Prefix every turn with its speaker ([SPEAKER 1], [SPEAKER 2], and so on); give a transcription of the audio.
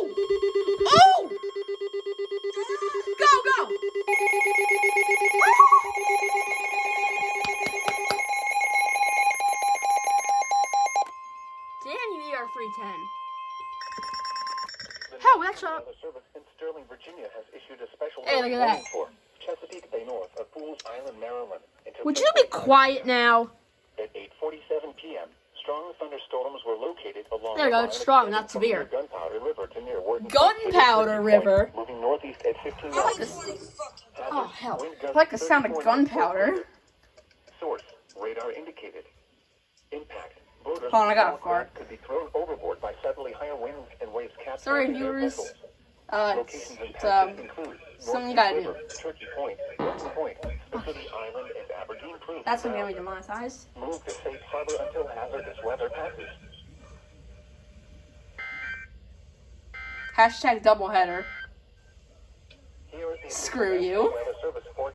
[SPEAKER 1] Oh! Go, go! Damn you, ER310. How? That's up.
[SPEAKER 2] Service in Sterling, Virginia has issued a special
[SPEAKER 1] Hey, look at that.
[SPEAKER 2] for Chesapeake Bay North of Fools Island, Maryland.
[SPEAKER 1] Would you be quiet now?
[SPEAKER 2] At 8:47 p.m., strong thunderstorms were located along
[SPEAKER 1] There you go, it's strong, not severe.
[SPEAKER 2] Gunpowder River to near Wharton.
[SPEAKER 1] Gunpowder River?
[SPEAKER 2] Moving northeast at 15
[SPEAKER 1] I like
[SPEAKER 2] miles.
[SPEAKER 1] this. Oh, hell. I like the sound of gunpowder.
[SPEAKER 2] Source, radar indicated. Impact. Hold
[SPEAKER 1] on, I got a fart.
[SPEAKER 2] Could be thrown overboard by suddenly higher winds and waves captured.
[SPEAKER 1] Sorry, viewers. Something you gotta do.
[SPEAKER 2] Turkey Point, Western Point, City Island, and Aberdeen Proof.
[SPEAKER 1] That's gonna get me demonetized.
[SPEAKER 2] Move to safe harbor until hazardous weather passes.
[SPEAKER 1] Hashtag doubleheader.
[SPEAKER 2] Here is the
[SPEAKER 1] Screw you.
[SPEAKER 2] Weather Service